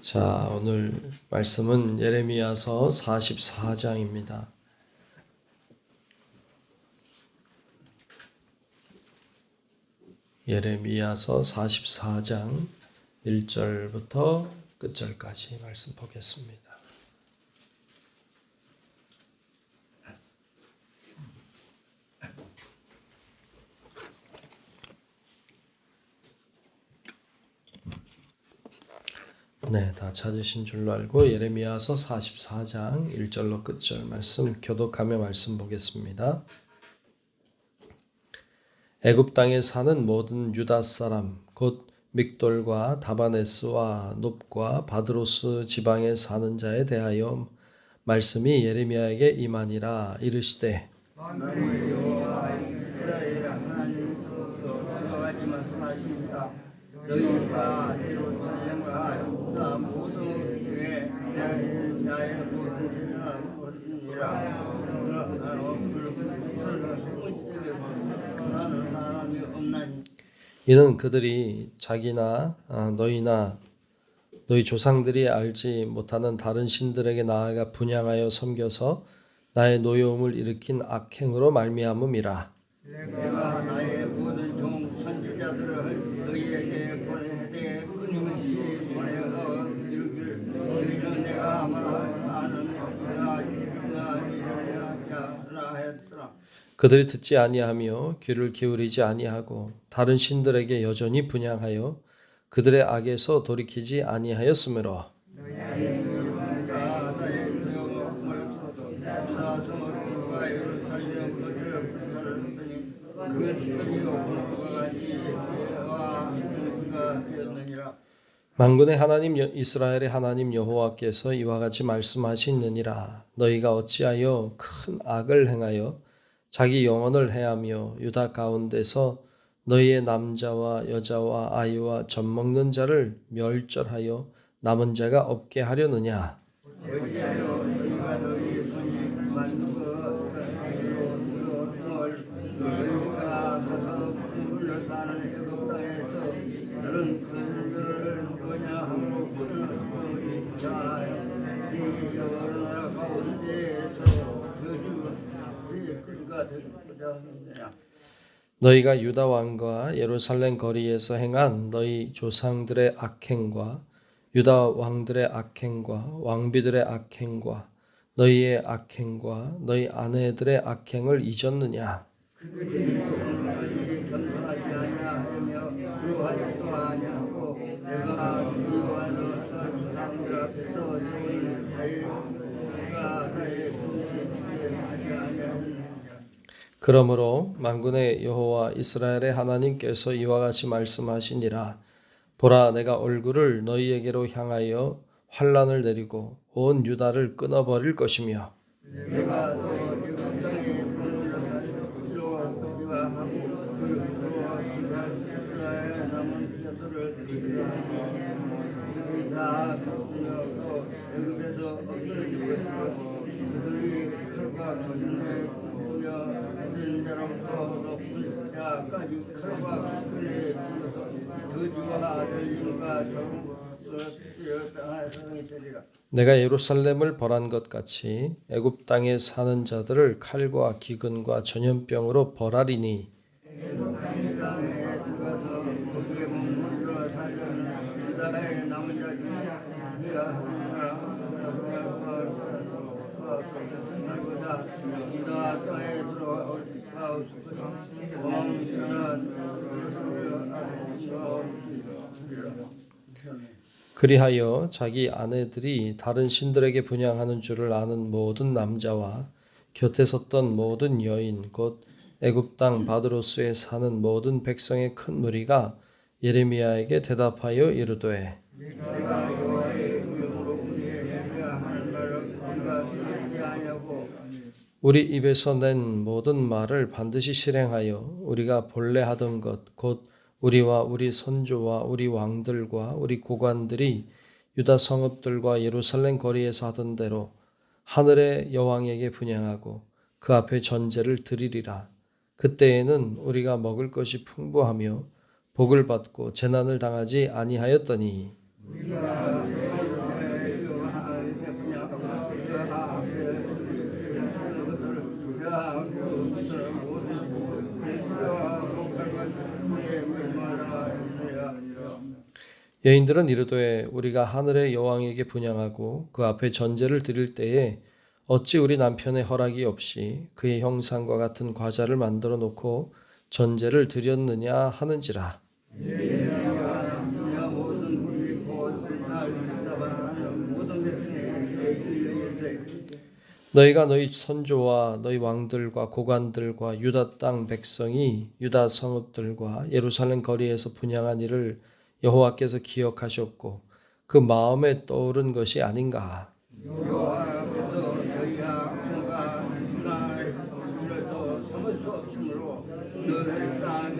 자, 오늘 말씀은 예레미야서 44장입니다. 예레미야서 44장 1절부터 끝절까지 말씀 보겠습니다. 네, 다 찾으신 줄로 알고 예레미야서 44장 1절로 끝절 말씀 교독하며 말씀 보겠습니다. 애굽 땅에 사는 모든 유다 사람 곧 믹돌과 다바네스와 놉과 바드로스 지방에 사는 자에 대하여 말씀이 예레미야에게 임하니라. 이르시되 너희가 예루살렘과 유다 모든 교회에 나의 모든 것이니라. 이는 그들이 자기나 너희나 너희 조상들이 알지 못하는 다른 신들에게 나아가 분향하여 섬겨서 나의 노여움을 일으킨 악행으로 말미암음이라. 내가 나의 모든 종 선지자들을 너희에게 보내되 끊임없이 보내어 이르기를 너희는 내가 아는 자라 하였으나 그들이 듣지 아니하며 귀를 기울이지 아니하고 다른 신들에게 여전히 분향하여 그들의 악에서 돌이키지 아니하였으므로 만군의 하나님 이스라엘의 하나님 여호와께서 이와 같이 말씀하시느니라. 너희가 어찌하여 큰 악을 행하여 자기 영혼을 해하며 유다 가운데서 너희의 남자와 여자와 아이와 젖먹는 자를 멸절하여 남은 자가 없게 하려느냐. 어찌하여 너희가 너희 손이 만든 너희가 가서 물러 사는 애굽 땅에서 너는 그들을 번영함으로 그들을 자지 여러 가운데에서 저주 그가 되고자 하느냐. 너희가 유다 왕과 예루살렘 거리에서 행한 너희 조상들의 악행과 유다 왕들의 악행과 왕비들의 악행과 너희의 악행과 너희 아내들의 악행을 잊었느냐. 그들이 너희에게 견고하지 아니하며 그러하지도 아니하고 내가 너희와 너희 조상들 앞에서 세운 나의 공의를 지키게 하지 아니하느냐. 그러므로 만군의 여호와 이스라엘의 하나님께서 이와 같이 말씀하시니라. 보라, 내가 얼굴을 너희에게로 향하여 환난을 내리고 온 유다를 끊어버릴 것이며 내가 또 땅에 물러 사는 이와 하고 그리스라엘 남은 자들을 그들이 다 애굽에서 엎드려질 것이고 그들이 칼과 거짓말에 모여 자로부터 높은 자까지 칼과 끌에 죽어서 저주와 아들과 내가 예루살렘을 벌한 것 같이 애굽 땅에 사는 자들을 칼과 기근과 전염병으로 벌하리니 애굽 땅에 들어가서 거기에 머물러 살려는 유다의 남은 자 중에 유다 땅에 들어가올 그리하여 자기 아내들이 다른 신들에게 분향하는 줄을 아는 모든 남자와 곁에 섰던 모든 여인 곧 애굽 땅 바드로스에 사는 모든 백성의 큰 무리가 예레미야에게 대답하여 이르되 내가 여호와의 이름으로 우리에게 하는 말을 우리가 듣지 아니하고 우리 입에서 낸 모든 말을 반드시 실행하여 우리가 본래 하던 것 곧 우리와 우리 선조와 우리 왕들과 우리 고관들이 유다 성읍들과 예루살렘 거리에서 하던 대로 하늘의 여왕에게 분향하고 그 앞에 전제를 드리리라. 그때에는 우리가 먹을 것이 풍부하며 복을 받고 재난을 당하지 아니하였더니 우리가 여인들은 이르되 우리가 하늘의 여왕에게 분향하고 그 앞에 전제를 드릴 때에 어찌 우리 남편의 허락이 없이 그의 형상과 같은 과자를 만들어 놓고 전제를 드렸느냐 하는지라. 너희가 너희 선조와 너희 왕들과 고관들과 유다 땅 백성이 유다 성읍들과 예루살렘 거리에서 분향한 일을 여호와께서 기억하셨고 그 마음에 떠오른 것이 아닌가. 여호와께서 너희와 그가 나의 불러도 참을 수 없으므로 너희 땅에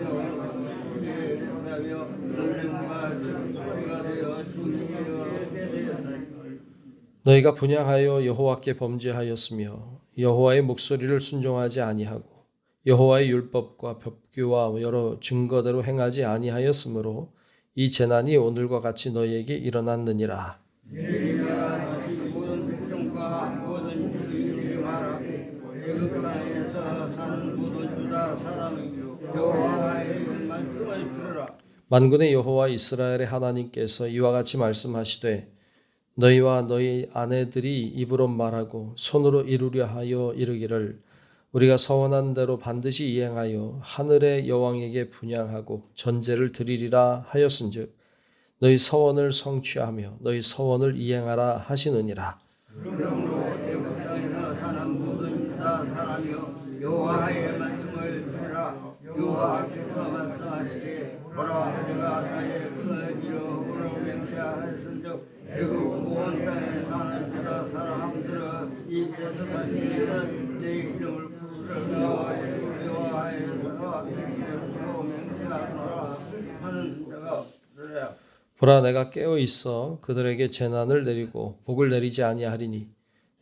주게 하며 너희가 주가 되어 주님에게 되었나니 너희가 분향하여 여호와께 범죄하였으며 여호와의 목소리를 순종하지 아니하고 여호와의 율법과 법규와 여러 증거대로 행하지 아니하였으므로 이 재난이 오늘과 같이 너희에게 일어났느니라. 너희가 모든 백성과 모든 유대인에게 말하고 애굽 땅에서 사는 모든 유다 사람이 여호와의 말씀을 들으라. 만군의 여호와 이스라엘의 하나님께서 이와 같이 말씀하시되 너희와 너희 아내들이 입으로 말하고 손으로 이루려 하여 이르기를 우리가 서원한 대로 반드시 이행하여 하늘의 여왕에게 분향하고 전제를 드리리라 하였은즉 너희 서원을 성취하며 너희 서원을 이행하라 하시느니라. 그러므로 애굽 땅에서 사는 모든 유다 사람이여 여호와의 말씀을 들으라. 여호와께서 말씀하시되 보라 내가 나의 큰 이름으로 맹세하였은즉 애굽 온 땅에 사는 유다 사람들은 이 말씀하시는 내 이름을 부르며 여호와께서 계시로 맹세하노라 하는 자가 없으리라. 보라 내가 깨어 있어 그들에게 재난을 내리고 복을 내리지 아니하리니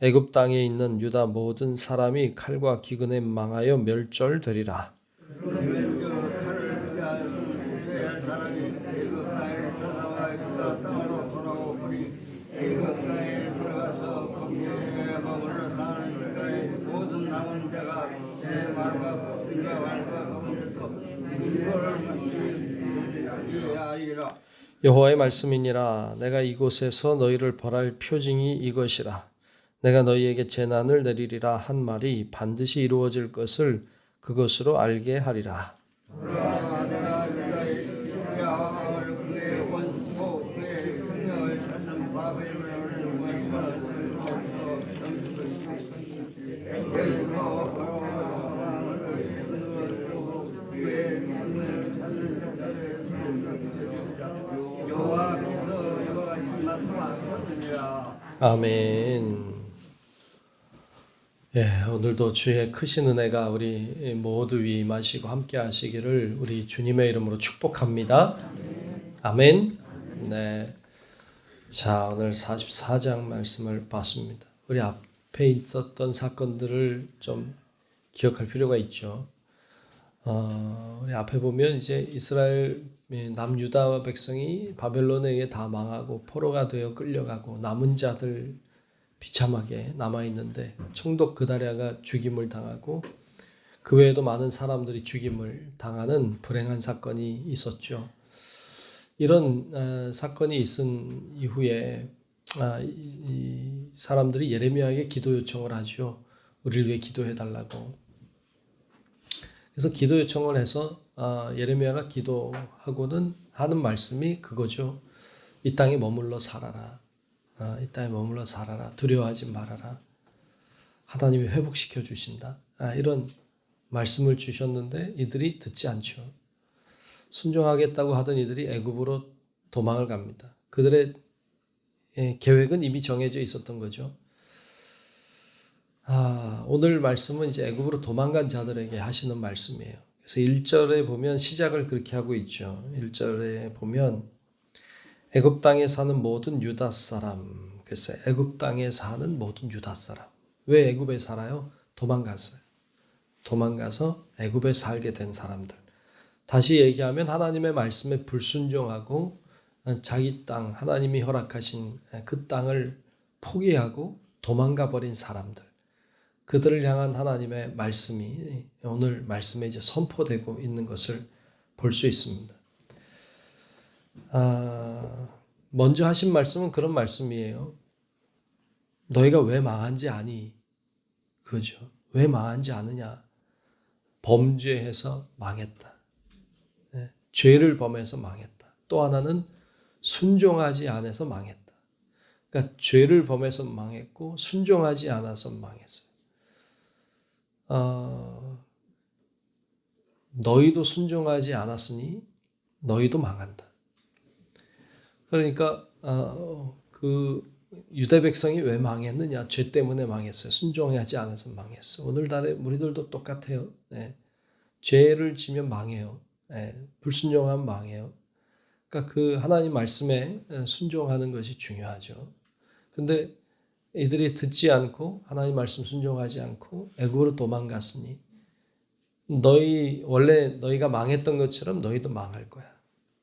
애굽 땅에 있는 유다 모든 사람이 칼과 기근에 망하여 멸절되리라. 그러면 그 칼을 위하여 이스라엘 사람이 애굽 땅에서 나와 유다 땅으로 돌아오니 애굽 땅에 들어가서 거기에 머물러 사는 유다의 모든 남은 자가 내 말과 법인과 말과 가운데서 이걸 마치 이해하리라. 여호와의 말씀이니라. 내가 이곳에서 너희를 벌할 표징이 이것이라. 내가 너희에게 재난을 내리리라 한 말이 반드시 이루어질 것을 그것으로 알게 하리라. 내가 유다의 야왕을 그의 원수고 그의 성령을 찾는 바벨론을 여호와께서 이와 같이 말씀하셨느니라. 아멘. 예, 오늘도 주의 크신 은혜가 우리 모두 위에 임하시고 함께 하시기를 우리 주님의 이름으로 축복합니다. 아멘. 네. 자, 오늘 44장 말씀을 봤습니다. 우리 앞에 있었던 사건들을 좀 기억할 필요가 있죠. 우리 앞에 보면 이제 이스라엘 남유다 백성이 바벨론에 의해 다 망하고 포로가 되어 끌려가고 남은 자들 비참하게 남아있는데 총독 그다랴가 죽임을 당하고 그 외에도 많은 사람들이 죽임을 당하는 불행한 사건이 있었죠. 이런 사건이 있은 이후에 이 사람들이 예레미야에게 기도 요청을 하죠. 우리를 위해 기도해달라고. 그래서 기도 요청을 해서 예레미야가 기도하고는 하는 말씀이 그거죠. 이 땅에 머물러 살아라. 이 땅에 머물러 살아라. 두려워하지 말아라. 하나님이 회복시켜 주신다. 이런 말씀을 주셨는데 이들이 듣지 않죠. 순종하겠다고 하던 이들이 애굽으로 도망을 갑니다. 그들의 계획은 이미 정해져 있었던 거죠. 오늘 말씀은 이제 애굽으로 도망간 자들에게 하시는 말씀이에요. 그래서 1절에 보면 시작을 그렇게 하고 있죠. 1절에 보면 애굽 땅에 사는 모든 유다 사람. 그래서 애굽 땅에 사는 모든 유다 사람. 왜 애굽에 살아요? 도망갔어요. 도망가서 애굽에 살게 된 사람들. 다시 얘기하면 하나님의 말씀에 불순종하고 자기 땅, 하나님이 허락하신 그 땅을 포기하고 도망가 버린 사람들. 그들을 향한 하나님의 말씀이 오늘 말씀에 이제 선포되고 있는 것을 볼 수 있습니다. 먼저 하신 말씀은 그런 말씀이에요. 너희가 왜 망한지 아니? 그죠? 왜 망한지 아느냐? 범죄해서 망했다. 죄를 범해서 망했다. 또 하나는 순종하지 않아서 망했다. 그러니까 죄를 범해서 망했고 순종하지 않아서 망했어요. 너희도 순종하지 않았으니 너희도 망한다. 그러니까 그 유대 백성이 왜 망했느냐? 죄 때문에 망했어요. 순종하지 않아서 망했어. 오늘날의 우리들도 똑같아요. 죄를 지면 망해요. 불순종하면 망해요. 그러니까 그 하나님 말씀에 순종하는 것이 중요하죠. 근데 이들이 듣지 않고 하나님 말씀 순종하지 않고 애굽으로 도망갔으니 원래 너희가 망했던 것처럼 너희도 망할 거야.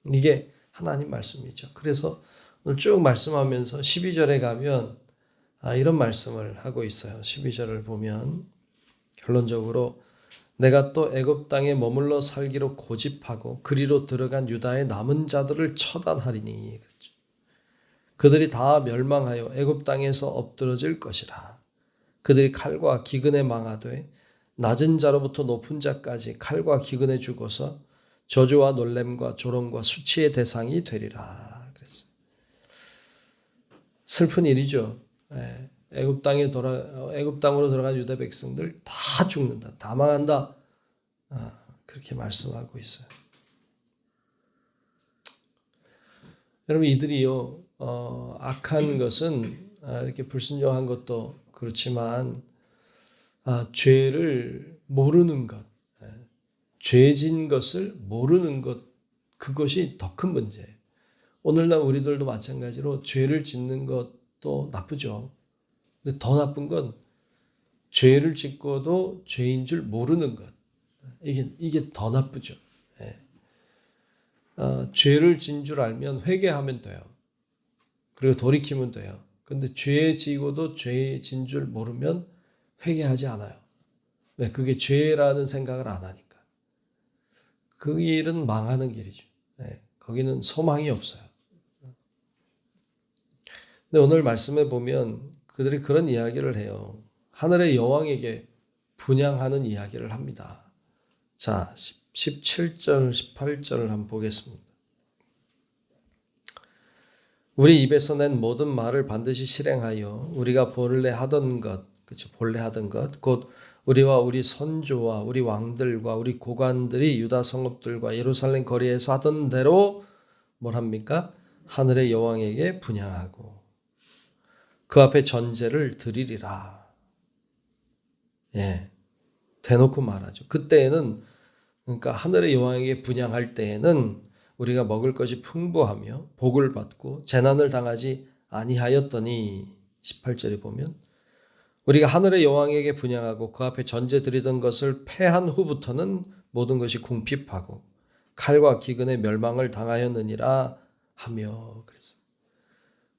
이게 하나님 말씀이죠. 그래서 오늘 쭉 말씀하면서 12절에 가면 이런 말씀을 하고 있어요. 12절을 보면 결론적으로 내가 또 애굽 땅에 머물러 살기로 고집하고 그리로 들어간 유다의 남은 자들을 처단하리니 그렇죠. 그들이 다 멸망하여 애굽 땅에서 엎드러질 것이라. 그들이 칼과 기근에 망하되 낮은 자로부터 높은 자까지 칼과 기근에 죽어서 저주와 놀램과 조롱과 수치의 대상이 되리라. 그랬어요. 슬픈 일이죠. 애굽 땅으로 들어간 유대 백성들 다 죽는다, 다 망한다. 그렇게 말씀하고 있어요. 여러분 이들이요 악한 것은 이렇게 불순종한 것도 그렇지만 죄를 모르는 것, 죄진 것을 모르는 것 그것이 더 큰 문제예요. 오늘날 우리들도 마찬가지로 죄를 짓는 것도 나쁘죠. 근데 더 나쁜 건 죄를 짓고도 죄인 줄 모르는 것. 이게 더 나쁘죠. 죄를 진 줄 알면 회개하면 돼요. 그리고 돌이키면 돼요. 근데 죄 지고도 죄 진 줄 모르면 회개하지 않아요. 왜? 그게 죄라는 생각을 안 하니까. 그 길은 망하는 길이죠. 거기는 소망이 없어요. 근데 오늘 말씀에 보면 그들이 그런 이야기를 해요. 하늘의 여왕에게 분향하는 이야기를 합니다. 자, 17절, 18절을 한번 보겠습니다. 우리 입에서 낸 모든 말을 반드시 실행하여 우리가 본래 하던 것, 그렇죠? 본래 하던 것, 곧 우리와 우리 선조와 우리 왕들과 우리 고관들이 유다 성읍들과 예루살렘 거리에서 하던 대로 뭘 합니까? 하늘의 여왕에게 분향하고 그 앞에 전제를 드리리라. 대놓고 말하죠. 그때에는 그러니까 하늘의 여왕에게 분향할 때에는 우리가 먹을 것이 풍부하며 복을 받고 재난을 당하지 아니하였더니 18절에 보면 우리가 하늘의 여왕에게 분향하고 그 앞에 전제 드리던 것을 패한 후부터는 모든 것이 궁핍하고 칼과 기근의 멸망을 당하였느니라 하며 그랬어요.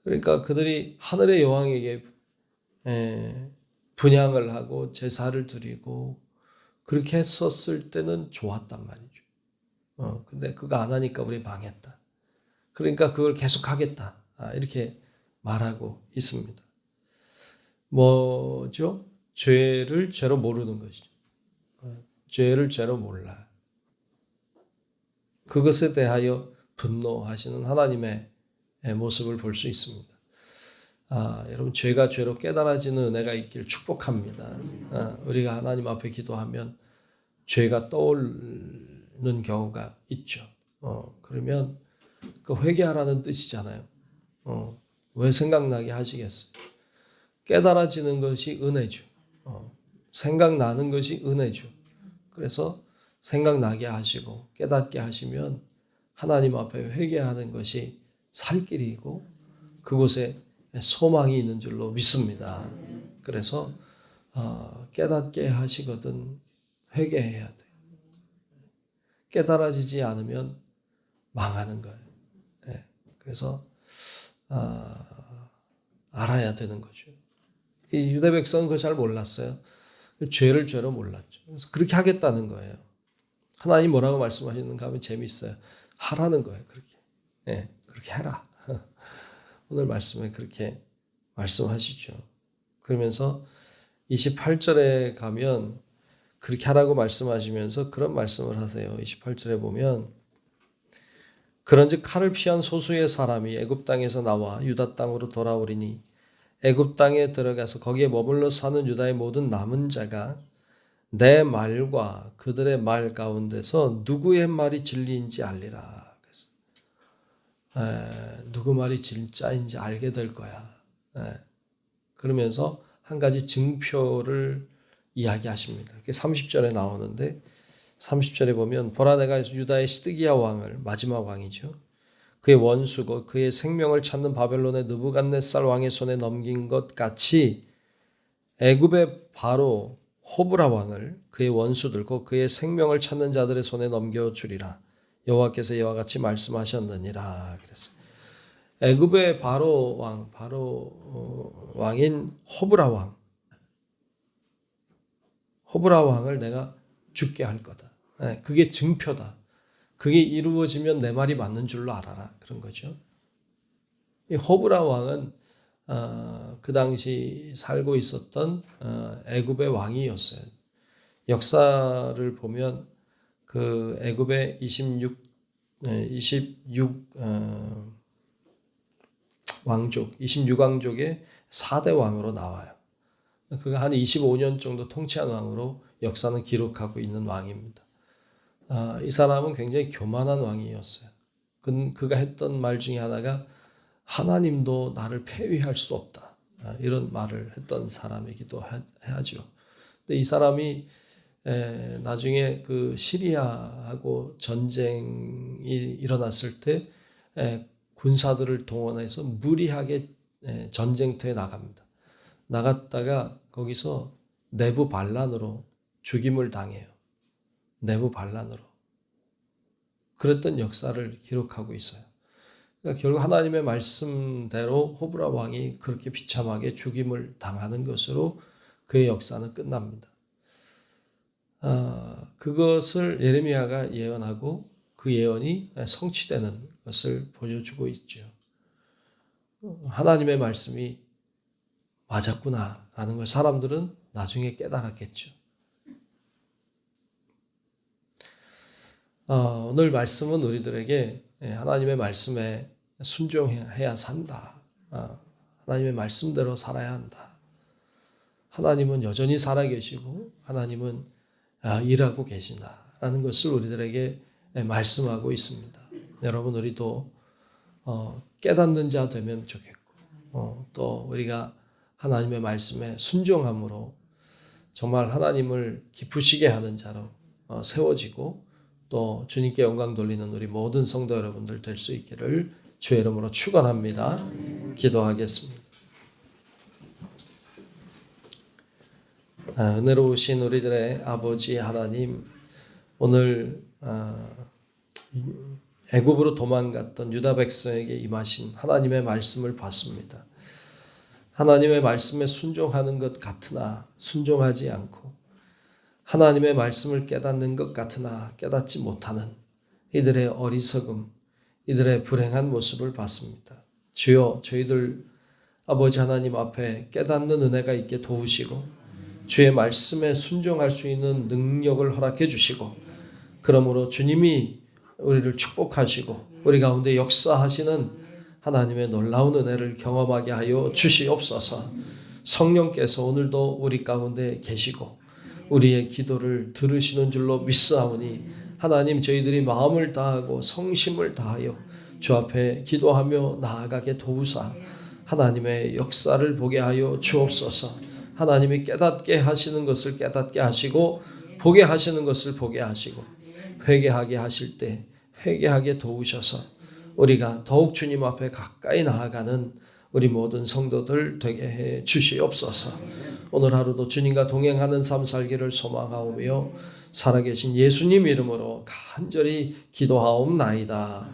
그러니까 그들이 하늘의 여왕에게 분향을 하고 제사를 드리고 그렇게 했었을 때는 좋았단 말이죠. 근데 그거 안 하니까 우리 망했다. 그러니까 그걸 계속 하겠다. 이렇게 말하고 있습니다. 뭐죠? 죄를 죄로 모르는 것이죠. 죄를 죄로 몰라. 그것에 대하여 분노하시는 하나님의 모습을 볼 수 있습니다. 여러분 죄가 죄로 깨달아지는 은혜가 있기를 축복합니다. 우리가 하나님 앞에 기도하면 죄가 떠오르는 경우가 있죠. 그러면 그 회개하라는 뜻이잖아요. 왜 생각나게 하시겠어요? 깨달아지는 것이 은혜죠. 생각나는 것이 은혜죠. 그래서 생각나게 하시고 깨닫게 하시면 하나님 앞에 회개하는 것이 살 길이고 그곳에 소망이 있는 줄로 믿습니다. 그래서 깨닫게 하시거든 회개해야 돼요. 깨달아지지 않으면 망하는 거예요. 그래서 알아야 되는 거죠. 이 유대 백성은 그걸 잘 몰랐어요. 죄를 죄로 몰랐죠. 그래서 그렇게 하겠다는 거예요. 하나님 뭐라고 말씀하시는가 하면 재미있어요. 하라는 거예요. 그렇게. 그렇게 해라. 오늘 말씀에 그렇게 말씀하시죠. 그러면서 28절에 가면 그렇게 하라고 말씀하시면서 그런 말씀을 하세요. 28절에 보면 그런즉 칼을 피한 소수의 사람이 애굽 땅에서 나와 유다 땅으로 돌아오리니 애굽 땅에 들어가서 거기에 머물러 사는 유다의 모든 남은 자가 내 말과 그들의 말 가운데서 누구의 말이 진리인지 알리라. 누구 말이 진짜인지 알게 될 거야. 그러면서 한 가지 증표를 이야기하십니다. 그게 30절에 나오는데 30절에 보면 보라 내가 유다의 시드기야 왕을 마지막 왕이죠. 그의 원수고 그의 생명을 찾는 바벨론의 느부갓네살 왕의 손에 넘긴 것 같이 애굽의 바로 호브라 왕을 그의 원수들고 그의 생명을 찾는 자들의 손에 넘겨주리라. 여호와께서 이와 같이 말씀하셨느니라. 그랬어요. 애굽의 바로 왕인 호브라 왕을 내가 죽게 할 거다. 그게 증표다. 그게 이루어지면 내 말이 맞는 줄로 알아라. 그런 거죠. 이 호브라 왕은 그 당시 살고 있었던 애굽의 왕이었어요. 역사를 보면 그 애굽의 26 왕족의 4대 왕으로 나와요. 그가 한 25년 정도 통치한 왕으로 역사는 기록하고 있는 왕입니다. 이 사람은 굉장히 교만한 왕이었어요. 그가 했던 말 중에 하나가 하나님도 나를 폐위할 수 없다. 이런 말을 했던 사람이기도 하죠. 근데 이 사람이 나중에 그 시리아하고 전쟁이 일어났을 때 군사들을 동원해서 무리하게 전쟁터에 나갑니다. 나갔다가 거기서 내부 반란으로 죽임을 당해요. 내부 반란으로. 그랬던 역사를 기록하고 있어요. 그러니까 결국 하나님의 말씀대로 호브라 왕이 그렇게 비참하게 죽임을 당하는 것으로 그의 역사는 끝납니다. 그것을 예레미야가 예언하고 그 예언이 성취되는 것을 보여주고 있죠. 하나님의 말씀이 맞았구나라는 걸 사람들은 나중에 깨달았겠죠. 오늘 말씀은 우리들에게 하나님의 말씀에 순종해야 산다. 하나님의 말씀대로 살아야 한다. 하나님은 여전히 살아계시고 하나님은 일하고 계신다라는 것을 우리들에게 말씀하고 있습니다. 여러분 우리도 깨닫는 자 되면 좋겠고 또 우리가 하나님의 말씀에 순종함으로 정말 하나님을 기쁘시게 하는 자로 세워지고 또 주님께 영광 돌리는 우리 모든 성도 여러분들 될 수 있기를 주의 이름으로 축원합니다. 기도하겠습니다. 은혜로우신 우리들의 아버지 하나님, 오늘 애굽으로 도망갔던 유다 백성에게 임하신 하나님의 말씀을 봤습니다. 하나님의 말씀에 순종하는 것 같으나 순종하지 않고 하나님의 말씀을 깨닫는 것 같으나 깨닫지 못하는 이들의 어리석음, 이들의 불행한 모습을 봤습니다. 주여 저희들 아버지 하나님 앞에 깨닫는 은혜가 있게 도우시고 주의 말씀에 순종할 수 있는 능력을 허락해 주시고 그러므로 주님이 우리를 축복하시고 우리 가운데 역사하시는 하나님의 놀라운 은혜를 경험하게 하여 주시옵소서. 성령께서 오늘도 우리 가운데 계시고 우리의 기도를 들으시는 줄로 믿사오니 하나님 저희들이 마음을 다하고 성심을 다하여 주 앞에 기도하며 나아가게 도우사 하나님의 역사를 보게 하여 주옵소서. 하나님이 깨닫게 하시는 것을 깨닫게 하시고 보게 하시는 것을 보게 하시고 회개하게 하실 때 회개하게 도우셔서 우리가 더욱 주님 앞에 가까이 나아가는 우리 모든 성도들 되게 해 주시옵소서. 오늘 하루도 주님과 동행하는 삶 살기를 소망하오며 살아계신 예수님 이름으로 간절히 기도하옵나이다.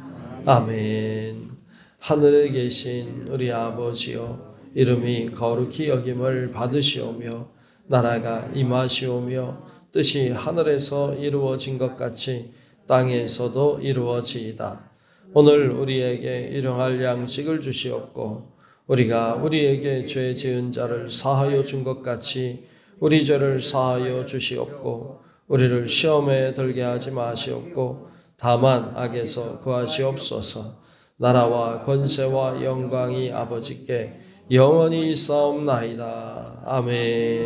아멘. 하늘에 계신 우리 아버지여 이름이 거룩히 여김을 받으시오며 나라가 임하시오며 뜻이 하늘에서 이루어진 것 같이 땅에서도 이루어지이다. 오늘 우리에게 일용할 양식을 주시옵고 우리가 우리에게 죄 지은 자를 사하여 준 것 같이 우리 죄를 사하여 주시옵고 우리를 시험에 들게 하지 마시옵고 다만 악에서 구하시옵소서. 나라와 권세와 영광이 아버지께 영원히 있사옵나이다. 아멘.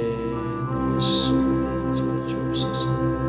주옵소서.